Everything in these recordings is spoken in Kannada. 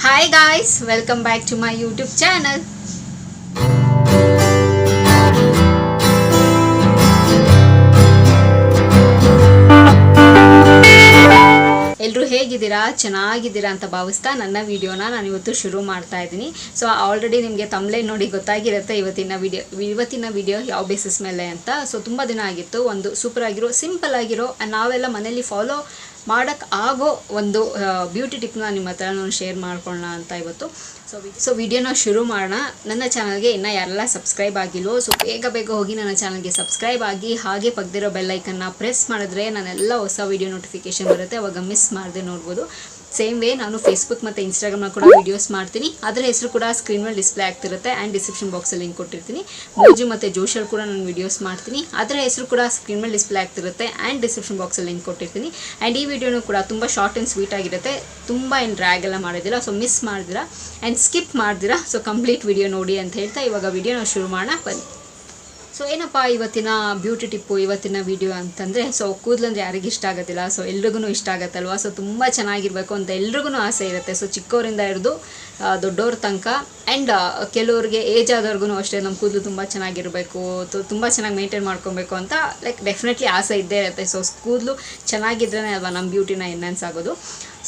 Hi guys, welcome back to my YouTube channel. ಎಲ್ಲರೂ ಹೇಗಿದ್ದೀರಾ? ಚೆನ್ನಾಗಿದ್ದೀರಾ ಅಂತ ಭಾವಿಸ್ತಾ ನನ್ನ ವಿಡಿಯೋನ ನಾನು ಇವತ್ತು ಶುರು ಮಾಡ್ತಾ ಇದ್ದೀನಿ. ಸೊ ಆಲ್ರೆಡಿ ನಿಮಗೆ ತಮ್ಲೇನ್ ನೋಡಿ ಗೊತ್ತಾಗಿರುತ್ತೆ ಇವತ್ತಿನ ವಿಡಿಯೋ ಯಾವ ಬೇಸಿಸ್ ಮೇಲೆ ಅಂತ. ಸೊ ತುಂಬ ದಿನ ಆಗಿತ್ತು ಒಂದು ಸೂಪರ್ ಆಗಿರೋ ಸಿಂಪಲ್ ಆಗಿರೋ ನಾವೆಲ್ಲ ಮನೇಲಿ ಫಾಲೋ ಮಾಡೋಕ್ಕೆ ಆಗೋ ಒಂದು ಬ್ಯೂಟಿ ಟಿಪ್ನ ನಿಮ್ಮ ಹತ್ರ ನಾನು ಶೇರ್ ಮಾಡ್ಕೊಳ್ಳೋಣ ಅಂತ ಇವತ್ತು. ಸೊ ವಿಡಿಯೋನ ಶುರು ಮಾಡೋಣ. ನನ್ನ ಚಾನಲ್ಗೆ ಇನ್ನೂ ಯಾರೆಲ್ಲ ಸಬ್ಸ್ಕ್ರೈಬ್ ಆಗಿಲ್ವೋ ಸೊ ಬೇಗ ಹೋಗಿ ನನ್ನ ಚಾನಲ್ಗೆ ಸಬ್ಸ್ಕ್ರೈಬ್ ಆಗಿ, ಹಾಗೆ ಪಕ್ಕದಿರೋ ಬೆಲ್ಲೈಕನ್ನ ಪ್ರೆಸ್ ಮಾಡಿದ್ರೆ ನಾನೆಲ್ಲ ಹೊಸ ವಿಡಿಯೋ ನೋಟಿಫಿಕೇಷನ್ ಬರುತ್ತೆ, ಅವಾಗ ಮಿಸ್ ಮಾಡದೆ ನೋಡ್ಬೋದು. ಸೇಮ್ ವೇ ನಾನು ಫೇಸ್ಬುಕ್ ಮತ್ತು ಇನ್ಸ್ಟಾಗ್ರಾಮ್ನ ಕೂಡ ವೀಡಿಯೋಸ್ ಮಾಡ್ತೀನಿ. ಅದರ ಹೆಸರು ಕೂಡ ಸ್ಕ್ರೀನ್ ಮೇಲೆ ಡಿಸ್ಪ್ಲೇ ಆಗ್ತಿರುತ್ತೆ ಆ್ಯಂಡ್ ಡಿಸ್ಕ್ರಿಪ್ಷನ್ ಬಾಕ್ಸಲ್ಲಿ ಲಿಂಕ್ ಕೊಟ್ಟಿರ್ತೀನಿ. ಮೋಜು ಮತ್ತು ಜೋಶಲ್ಲಿ ಕೂಡ ನಾನು ವೀಡಿಯೋಸ್ ಮಾಡ್ತೀನಿ. ಅದರ ಹೆಸರು ಕೂಡ ಸ್ಕ್ರೀನ್ ಮೇಲೆ ಡಿಸ್ಪ್ಲೇ ಆಗ್ತಿರುತ್ತೆ ಆ್ಯಂಡ್ ಡಿಸ್ಕ್ರಿಪ್ಷನ್ ಬಾಕ್ಸಲ್ಲಿ ಲಿಂಕ್ ಕೊಟ್ಟಿರ್ತೀನಿ. ಆ್ಯಂಡ್ ಈ ವಿಡಿಯೋನು ಕೂಡ ತುಂಬ ಶಾರ್ಟ್ ಆ್ಯಂಡ್ ಸ್ವೀಟ್ ಆಗಿರುತ್ತೆ, ತುಂಬ ಏನು ಡ್ರ್ಯಾಗ್ ಎಲ್ಲ ಮಾಡೋದಿಲ್ಲ. ಸೊ ಮಿಸ್ ಮಾಡ್ದಿರಾ ಆ್ಯಂಡ್ ಸ್ಕಿಪ್ ಮಾಡ್ದಿರಾ ಸೊ ಕಂಪ್ಲೀಟ್ ವಿಡಿಯೋ ನೋಡಿ ಅಂತ ಹೇಳ್ತಾ ಇವಾಗ ವಿಡಿಯೋನ ಶುರು ಮಾಡೋಣ ಬನ್ನಿ. ಸೊ ಏನಪ್ಪ ಇವತ್ತಿನ ಬ್ಯೂಟಿ ಟಿಪ್ಪು, ಇವತ್ತಿನ ವಿಡಿಯೋ ಅಂತಂದರೆ, ಸೊ ಕೂದಲಂದ್ರೆ ಯಾರಿಗೆ ಇಷ್ಟ ಆಗೋದಿಲ್ಲ, ಸೊ ಎಲ್ರಿಗೂ ಇಷ್ಟ ಆಗುತ್ತಲ್ವ. ಸೊ ತುಂಬ ಚೆನ್ನಾಗಿರಬೇಕು ಅಂತ ಎಲ್ರಿಗೂ ಆಸೆ ಇರುತ್ತೆ. ಸೊ ಚಿಕ್ಕವರಿಂದ ಹಿಡಿದು ದೊಡ್ಡವ್ರ ತನಕ ಆ್ಯಂಡ್ ಕೆಲವ್ರಿಗೆ ಏಜ್ ಆದವ್ರಿಗೂ ಅಷ್ಟೇ ನಮ್ಮ ಕೂದಲು ತುಂಬ ಚೆನ್ನಾಗಿರಬೇಕು, ತುಂಬ ಚೆನ್ನಾಗಿ ಮೇಂಟೈನ್ ಮಾಡ್ಕೊಬೇಕು ಅಂತ ಲೈಕ್ ಡೆಫಿನೆಟ್ಲಿ ಆಸೆ ಇದ್ದೇ ಇರುತ್ತೆ. ಸೊ ಕೂದಲು ಚೆನ್ನಾಗಿದ್ರೇ ಅಲ್ವಾ ನಮ್ಮ ಬ್ಯೂಟಿನ ಎನ್ಹಾನ್ಸ್ ಆಗೋದು.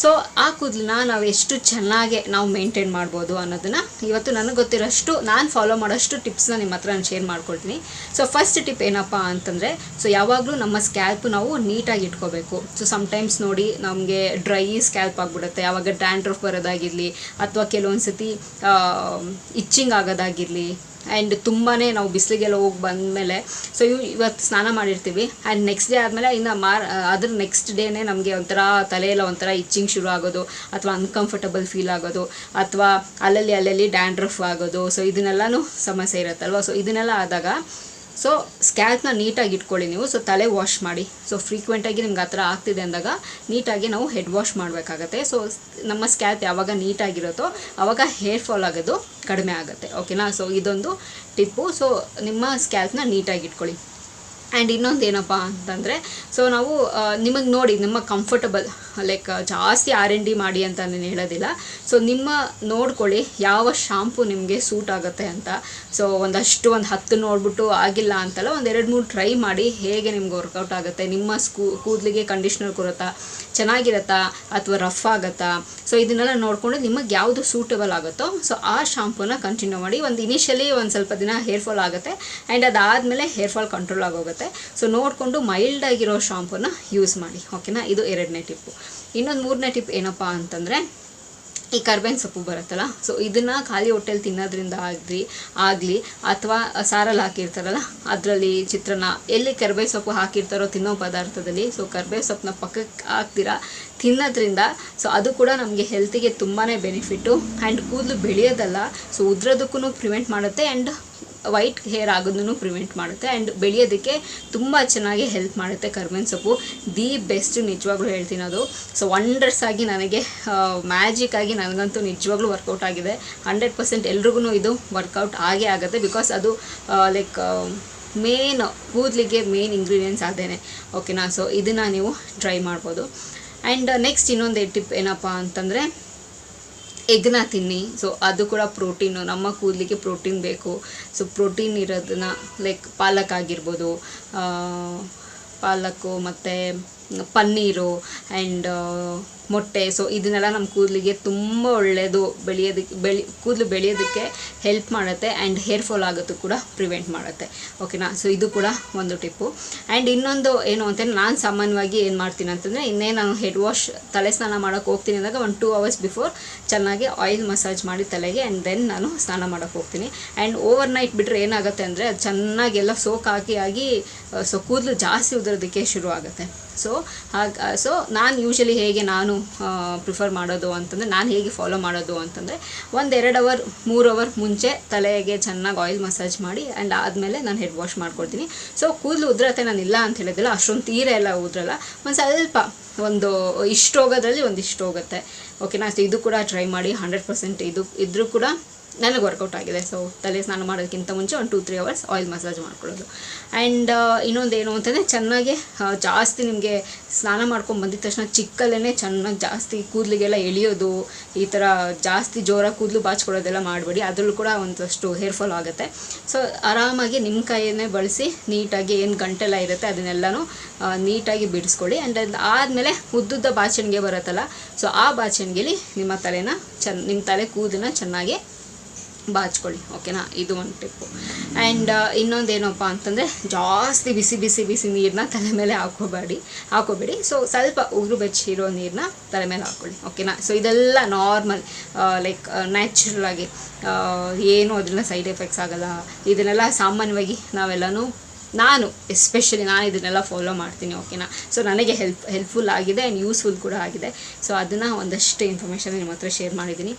ಸೊ ಆ ಕೂದಲನ್ನ ನಾವು ಎಷ್ಟು ಚೆನ್ನಾಗಿ ನಾವು ಮೇಂಟೈನ್ ಮಾಡ್ಬೋದು ಅನ್ನೋದನ್ನು ಇವತ್ತು ನನಗೆ ಗೊತ್ತಿರೋಷ್ಟು ನಾನು ಫಾಲೋ ಮಾಡೋಷ್ಟು ಟಿಪ್ಸ್ನ ನಿಮ್ಮ ಹತ್ರ ನಾನು ಶೇರ್ ಮಾಡ್ಕೊಳ್ತೀನಿ. ಸೊ ಫಸ್ಟ್ ಟಿಪ್ ಏನಪ್ಪ ಅಂತಂದರೆ, ಸೊ ಯಾವಾಗಲೂ ನಮ್ಮ ಸ್ಕ್ಯಾಲ್ಪು ನಾವು ನೀಟಾಗಿ ಇಟ್ಕೋಬೇಕು. ಸೊ ಸಮ್ಟೈಮ್ಸ್ ನೋಡಿ ನಮಗೆ ಡ್ರೈ ಸ್ಕ್ಯಾಲ್ಪ್ ಆಗಿಬಿಡುತ್ತೆ, ಯಾವಾಗ ಡ್ಯಾಂಡ್ರಫ್ ಬರೋದಾಗಿರಲಿ ಅಥವಾ ಕೆಲವೊಂದು ಸತಿ ಇಚ್ಚಿಂಗ್ ಆಗೋದಾಗಿರಲಿ ಆ್ಯಂಡ್ ತುಂಬಾ ನಾವು ಬಿಸಿಲಿಗೆಲ್ಲ ಹೋಗಿ ಬಂದಮೇಲೆ ಸೊ ಇವತ್ತು ಸ್ನಾನ ಮಾಡಿರ್ತೀವಿ ಆ್ಯಂಡ್ ನೆಕ್ಸ್ಟ್ ಡೇ ಆದಮೇಲೆ ಇನ್ನು ಅದ್ರ ನೆಕ್ಸ್ಟ್ ಡೇನೇ ನಮಗೆ ಒಂಥರ ತಲೆಯೆಲ್ಲ ಒಂಥರ ಇಚ್ಚಿಂಗ್ ಶುರು ಆಗೋದು ಅಥವಾ ಅನ್ಕಂಫರ್ಟಬಲ್ ಫೀಲ್ ಆಗೋದು ಅಥವಾ ಅಲ್ಲಲ್ಲಿ ಡ್ಯಾಂಡ್ರಫ್ ಆಗೋದು. ಸೊ ಇದನ್ನೆಲ್ಲನೂ ಸಮಸ್ಯೆ ಇರುತ್ತಲ್ವ. ಸೊ ಇದನ್ನೆಲ್ಲ ಆದಾಗ ಸೊ ಸ್ಕ್ಯಾಲ್ಪ್ನ ನೀಟಾಗಿ ಇಟ್ಕೊಳ್ಳಿ ನೀವು. ಸೊ ತಲೆ ವಾಶ್ ಮಾಡಿ. ಸೊ ಫ್ರೀಕ್ವೆಂಟಾಗಿ ನಿಮ್ಗೆ ಆ ಥರ ಆಗ್ತಿದೆ ಅಂದಾಗ ನೀಟಾಗಿ ನಾವು ಹೆಡ್ ವಾಶ್ ಮಾಡಬೇಕಾಗತ್ತೆ. ಸೊ ನಮ್ಮ ಸ್ಕ್ಯಾಲ್ಪ್ ಯಾವಾಗ ನೀಟಾಗಿರುತ್ತೋ ಆವಾಗ ಹೇರ್ ಫಾಲ್ ಆಗೋದು ಕಡಿಮೆ ಆಗುತ್ತೆ. ಓಕೆನಾ. ಸೊ ಇದೊಂದು ಟಿಪ್ಪು. ಸೊ ನಿಮ್ಮ ಸ್ಕ್ಯಾಲ್ಪ್ನ ನೀಟಾಗಿ ಇಟ್ಕೊಳ್ಳಿ. ಆ್ಯಂಡ್ ಇನ್ನೊಂದು ಏನಪ್ಪ ಅಂತಂದರೆ, ಸೊ ನಾವು ನಿಮಗೆ ನೋಡಿ ನಿಮ್ಮ ಕಂಫರ್ಟಬಲ್ ಲೈಕ್ ಜಾಸ್ತಿ R&D ಮಾಡಿ ಅಂತ ನಾನು ಹೇಳೋದಿಲ್ಲ. ಸೊ ನಿಮ್ಮ ನೋಡ್ಕೊಳ್ಳಿ ಯಾವ ಶಾಂಪು ನಿಮಗೆ ಸೂಟ್ ಆಗುತ್ತೆ ಅಂತ. ಸೊ ಒಂದು 10 ನೋಡಿಬಿಟ್ಟು ಆಗಿಲ್ಲ ಅಂತಲ್ಲ, 2-3 ಟ್ರೈ ಮಾಡಿ ಹೇಗೆ ನಿಮ್ಗೆ ವರ್ಕೌಟ್ ಆಗುತ್ತೆ, ನಿಮ್ಮ ಕೂದಲಿಗೆ ಕಂಡೀಷ್ನರ್ ಕೊಡುತ್ತಾ, ಚೆನ್ನಾಗಿರುತ್ತಾ ಅಥವಾ ರಫ್ ಆಗುತ್ತಾ. ಸೊ ಇದನ್ನೆಲ್ಲ ನೋಡಿಕೊಂಡು ನಿಮಗೆ ಯಾವುದು ಸೂಟಬಲ್ ಆಗುತ್ತೋ ಸೊ ಆ ಶಾಂಪೂನ ಕಂಟಿನ್ಯೂ ಮಾಡಿ. ಇನಿಷಿಯಲಿ ಒಂದು ಸ್ವಲ್ಪ ದಿನ ಹೇರ್ ಫಾಲ್ ಆಗುತ್ತೆ ಆ್ಯಂಡ್ ಅದಾದಮೇಲೆ ಹೇರ್ ಫಾಲ್ ಕಂಟ್ರೋಲ್ ಆಗೋಗುತ್ತೆ. ಸೊ ನೋಡಿಕೊಂಡು ಮೈಲ್ಡ್ ಆಗಿರೋ ಶಾಂಪೂನ ಯೂಸ್ ಮಾಡಿ. ಓಕೆನಾ. ಇದು 2ನೇ ಟಿಪ್ಪು. ಇನ್ನೊಂದು 3ನೇ ಟಿಪ್ ಏನಪ್ಪ ಅಂತಂದರೆ, ಈ ಕರ್ಬೇವಿನ ಸೊಪ್ಪು ಬರುತ್ತಲ್ಲ, ಸೊ ಇದನ್ನು ಖಾಲಿ ಹೊಟ್ಟೆಲಿ ತಿನ್ನೋದ್ರಿಂದ ಆಗಲಿ ಅಥವಾ ಸಾರಲ್ಲಿ ಹಾಕಿರ್ತಾರಲ್ಲ ಅದರಲ್ಲಿ ಚಿತ್ರಾನ್ನ ಎಲ್ಲಿ ಕರ್ಬೇವು ಸೊಪ್ಪು ಹಾಕಿರ್ತಾರೋ ತಿನ್ನೋ ಪದಾರ್ಥದಲ್ಲಿ, ಸೊ ಕರ್ಬೇವು ಸೊಪ್ಪನ್ನ ಪಕ್ಕಕ್ಕೆ ಹಾಕ್ತೀರಾ ತಿನ್ನೋದ್ರಿಂದ ಸೊ ಅದು ಕೂಡ ನಮಗೆ ಹೆಲ್ತಿಗೆ ತುಂಬಾ ಬೆನಿಫಿಟ್ಟು. ಆ್ಯಂಡ್ ಕೂದಲು ಬೆಳೆಯೋದಲ್ಲ, ಸೊ ಉದ್ರೋದಕ್ಕೂ ಪ್ರಿವೆಂಟ್ ಮಾಡುತ್ತೆ ಆ್ಯಂಡ್ ವೈಟ್ ಹೇರ್ ಆಗೋದನ್ನು ಪ್ರಿವೆಂಟ್ ಮಾಡುತ್ತೆ ಆ್ಯಂಡ್ ಬೆಳೆಯೋದಕ್ಕೆ ತುಂಬ ಚೆನ್ನಾಗಿ ಹೆಲ್ಪ್ ಮಾಡುತ್ತೆ ಕರ್ಬೇವಿನ ಸೊಪ್ಪು. ದಿ ಬೆಸ್ಟ್, ನಿಜವಾಗ್ಲೂ ಹೇಳ್ತೀನಿ. ಅದು ಸೊ ವಂಡರ್ಸ್ ಆಗಿ ನನಗೆ ಮ್ಯಾಜಿಕ್ ಆಗಿ ನನಗಂತೂ ನಿಜವಾಗ್ಲೂ ವರ್ಕೌಟ್ ಆಗಿದೆ. 100% ಎಲ್ರಿಗೂ ಇದು ವರ್ಕೌಟ್ ಆಗೇ ಆಗುತ್ತೆ. ಬಿಕಾಸ್ ಅದು ಲೈಕ್ ಮೇನ್ ಕೂದಲಿಗೆ ಮೇನ್ ಇಂಗ್ರೀಡಿಯೆಂಟ್ಸ್ ಅದೇನೆ. ಓಕೆನಾ. ಸೊ ಇದನ್ನು ನೀವು ಟ್ರೈ ಮಾಡ್ಬೋದು. ಆ್ಯಂಡ್ ನೆಕ್ಸ್ಟ್ ಇನ್ನೊಂದು ಟಿಪ್ ಏನಪ್ಪ ಅಂತಂದರೆ, ಎಗ್ನ ತಿನ್ನಿ. ಸೊ ಅದು ಕೂಡ ಪ್ರೋಟೀನು, ನಮ್ಮ ಕೂದಲಿಗೆ ಪ್ರೋಟೀನ್ ಬೇಕು. ಸೊ ಪ್ರೋಟೀನ್ ಇರೋದನ್ನ ಲೈಕ್ ಪಾಲಕ್ ಆಗಿರ್ಬೋದು, ಪಾಲಕ್ಕು ಮತ್ತು ಪನ್ನೀರು ಆ್ಯಂಡ್ ಮೊಟ್ಟೆ. ಸೊ ಇದನ್ನೆಲ್ಲ ನಮ್ಮ ಕೂದಲಿಗೆ ತುಂಬ ಒಳ್ಳೆಯದು, ಕೂದಲು ಬೆಳೆಯೋದಕ್ಕೆ ಹೆಲ್ಪ್ ಮಾಡುತ್ತೆ ಆ್ಯಂಡ್ ಹೇರ್ ಫಾಲ್ ಆಗೋದು ಕೂಡ ಪ್ರಿವೆಂಟ್ ಮಾಡುತ್ತೆ. ಓಕೆನಾ. ಸೊ ಇದು ಕೂಡ ಒಂದು ಟಿಪ್ಪು. ಆ್ಯಂಡ್ ಇನ್ನೊಂದು ಏನು ಅಂತಂದರೆ, ನಾನು ಸಾಮಾನ್ಯವಾಗಿ ಏನು ಮಾಡ್ತೀನಿ ಅಂತಂದರೆ, ನಾನು ಹೆಡ್ ವಾಶ್ ತಲೆ ಸ್ನಾನ ಮಾಡೋಕ್ಕೆ ಹೋಗ್ತೀನಿ ಅಂದಾಗ 1-2 hours ಬಿಫೋರ್ ಚೆನ್ನಾಗಿ ಆಯಿಲ್ ಮಸಾಜ್ ಮಾಡಿ ತಲೆಗೆ ಆ್ಯಂಡ್ ದೆನ್ ನಾನು ಸ್ನಾನ ಮಾಡೋಕ್ಕೆ ಹೋಗ್ತೀನಿ. ಆ್ಯಂಡ್ ಓವರ್ ನೈಟ್ ಬಿಟ್ಟರೆ ಏನಾಗುತ್ತೆ ಅಂದರೆ ಅದು ಚೆನ್ನಾಗೆಲ್ಲ ಸೋಕ್ ಆಗಿ ಸೊ ಕೂದಲು ಜಾಸ್ತಿ ಉದುರೋದಕ್ಕೆ ಶುರು ಆಗುತ್ತೆ. ಸೊ ನಾನು ಯೂಶಲಿ ಹೇಗೆ ನಾನು ಪ್ರಿಫರ್ ಮಾಡೋದು ಅಂತಂದರೆ, ನಾನು ಹೇಗೆ ಫಾಲೋ ಮಾಡೋದು ಅಂತಂದರೆ, 1-2 hour 3 hour ಮುಂಚೆ ತಲೆಗೆ ಚೆನ್ನಾಗಿ ಆಯಿಲ್ ಮಸಾಜ್ ಮಾಡಿ ಆ್ಯಂಡ್ ಆದಮೇಲೆ ನಾನು ಹೆಡ್ ವಾಶ್ ಮಾಡ್ಕೊಳ್ತೀನಿ. ಸೊ ಕೂದಲು ಉದುರತ್ತೆ, ನಾನು ಇಲ್ಲ ಅಂತ ಹೇಳಿದಿಲ್ಲ, ಅಷ್ಟೊಂದು ತೀರ ಎಲ್ಲ ಉದ್ರಲ್ಲ, ಒಂದು ಸ್ವಲ್ಪ ಒಂದು ಇಷ್ಟು ಹೋಗೋದ್ರಲ್ಲಿ ಒಂದಿಷ್ಟು ಹೋಗುತ್ತೆ. ಓಕೆನಾ. ಸೊ ಇದು ಕೂಡ ಟ್ರೈ ಮಾಡಿ. 100% ಇದ್ರೂ ಕೂಡ ನನಗೆ ವರ್ಕೌಟ್ ಆಗಿದೆ. ಸೊ ತಲೆ ಸ್ನಾನ ಮಾಡೋದಕ್ಕಿಂತ ಮುಂಚೆ ಒಂದು 2-3 ಅವರ್ಸ್ ಆಯಿಲ್ ಮಸಾಜ್ ಮಾಡ್ಕೊಳ್ಳೋದು. ಆ್ಯಂಡ್ ಇನ್ನೊಂದೇನು ಅಂತಂದರೆ ಚೆನ್ನಾಗಿ ಜಾಸ್ತಿ ನಿಮಗೆ ಸ್ನಾನ ಮಾಡ್ಕೊಂಡು ಬಂದಿದ ತಕ್ಷಣ ಚಿಕ್ಕಲ್ಲೇ ಚೆನ್ನಾಗಿ ಜಾಸ್ತಿ ಕೂದಲಿಗೆಲ್ಲ ಎಳೆಯೋದು, ಈ ಥರ ಜಾಸ್ತಿ ಜೋರಾಗಿ ಕೂದಲು ಬಾಚ್ಕೊಳ್ಳೋದೆಲ್ಲ ಮಾಡಬೇಡಿ. ಅದರಲ್ಲೂ ಕೂಡ ಒಂದಷ್ಟು ಹೇರ್ ಫಾಲ್ ಆಗುತ್ತೆ. ಸೊ ಆರಾಮಾಗಿ ನಿಮ್ಮ ಕೈಯನ್ನೇ ಬಳಸಿ ನೀಟಾಗಿ ಏನು ಗಂಟೆಲ್ಲ ಇರುತ್ತೆ ಅದನ್ನೆಲ್ಲನೂ ನೀಟಾಗಿ ಬಿಡಿಸ್ಕೊಳ್ಳಿ. ಆ್ಯಂಡ್ ಆದಮೇಲೆ ಉದ್ದುದ್ದ ಬಾಚಣಿಗೆ ಬರುತ್ತಲ್ಲ, ಸೊ ಆ ಬಾಚಣಿಗೆಲಿ ನಿಮ್ಮ ತಲೆನ ನಿಮ್ಮ ತಲೆ ಕೂದಲನ್ನ ಚೆನ್ನಾಗಿ ಬಾಚ್ಕೊಳ್ಳಿ. ಓಕೆನಾ, ಇದು ಒಂದು ಟಿಪ್ಪು. ಆ್ಯಂಡ್ ಇನ್ನೊಂದೇನಪ್ಪ ಅಂತಂದರೆ ಜಾಸ್ತಿ ಬಿಸಿ ಬಿಸಿ ಬಿಸಿ ನೀರನ್ನ ತಲೆ ಮೇಲೆ ಹಾಕೋಬೇಡಿ. ಸೊ ಸ್ವಲ್ಪ ಉಗುರು ಬೆಚ್ಚಿರೋ ನೀರನ್ನ ತಲೆ ಮೇಲೆ ಹಾಕ್ಕೊಳ್ಳಿ. ಓಕೆನಾ, ಸೊ ಇದೆಲ್ಲ ನಾರ್ಮಲ್ ಲೈಕ್ ನ್ಯಾಚುರಲ್ ಆಗಿ ಏನು ಅದರಿಂದ ಸೈಡ್ ಎಫೆಕ್ಟ್ಸ್ ಆಗೋಲ್ಲ. ಇದನ್ನೆಲ್ಲ ಸಾಮಾನ್ಯವಾಗಿ ನಾನು ಎಸ್ಪೆಷಲಿ ಇದನ್ನೆಲ್ಲ ಫಾಲೋ ಮಾಡ್ತೀನಿ. ಓಕೆನಾ, ಸೊ ನನಗೆ ಹೆಲ್ಪ್ಫುಲ್ ಆಗಿದೆ ಆ್ಯಂಡ್ ಯೂಸ್ಫುಲ್ ಕೂಡ ಆಗಿದೆ. ಸೊ ಅದನ್ನು ಒಂದಷ್ಟು ಇನ್ಫಾರ್ಮೇಷನ್ ನಿಮ್ಮ ಹತ್ರ ಶೇರ್ ಮಾಡಿದ್ದೀನಿ.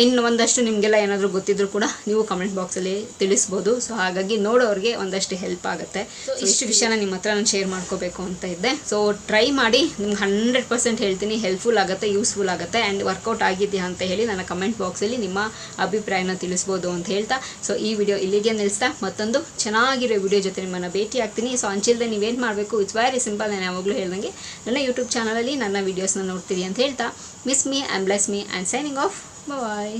ಇನ್ನು ಒಂದಷ್ಟು ನಿಮಗೆಲ್ಲ ಏನಾದರೂ ಗೊತ್ತಿದ್ರೂ ಕೂಡ ನೀವು ಕಮೆಂಟ್ ಬಾಕ್ಸಲ್ಲಿ ತಿಳಿಸ್ಬೋದು. ಸೊ ಹಾಗಾಗಿ ನೋಡೋರಿಗೆ ಒಂದಷ್ಟು ಹೆಲ್ಪ್ ಆಗುತ್ತೆ. ಸೊ ಇಷ್ಟು ವಿಷಯನ ನಿಮ್ಮ ಹತ್ರ ನಾನು ಶೇರ್ ಮಾಡ್ಕೋಬೇಕು ಅಂತ ಇದ್ದೆ. ಸೊ ಟ್ರೈ ಮಾಡಿ, ನಿಮ್ಗೆ 100% ಹೇಳ್ತೀನಿ ಹೆಲ್ಪ್ಫುಲ್ ಆಗುತ್ತೆ, ಯೂಸ್ಫುಲ್ ಆಗುತ್ತೆ. ಆ್ಯಂಡ್ ವರ್ಕೌಟ್ ಆಗಿದೆಯಾ ಅಂತ ಹೇಳಿ ನನ್ನ ಕಮೆಂಟ್ ಬಾಕ್ಸಲ್ಲಿ ನಿಮ್ಮ ಅಭಿಪ್ರಾಯನ ತಿಳಿಸ್ಬೋದು ಅಂತ ಹೇಳ್ತಾ, ಸೊ ಈ ವಿಡಿಯೋ ಇಲ್ಲಿಗೆ ನಿಲ್ಲಿಸ್ತಾ ಮತ್ತೊಂದು ಚೆನ್ನಾಗಿರೋ ವಿಡಿಯೋ ಜೊತೆ ನಿಮ್ಮನ್ನು ಭೇಟಿ ಆಗ್ತೀನಿ. ಸೊ ಅಂಚಿಲ್ದೆ ನೀವೇನು ಮಾಡಬೇಕು, ಇಟ್ಸ್ ವೆರಿ ಸಿಂಪಲ್. ನಾನು ಯಾವಾಗಲೂ ಹೇಳ್ದಂಗೆ ನನ್ನ ಯೂಟ್ಯೂಬ್ ಚಾನಲಲ್ಲಿ ನನ್ನ ವೀಡಿಯೋಸ್ನ ನೋಡ್ತೀರಿ ಅಂತ ಹೇಳ್ತಾ, miss me and bless me and signing off. Bye.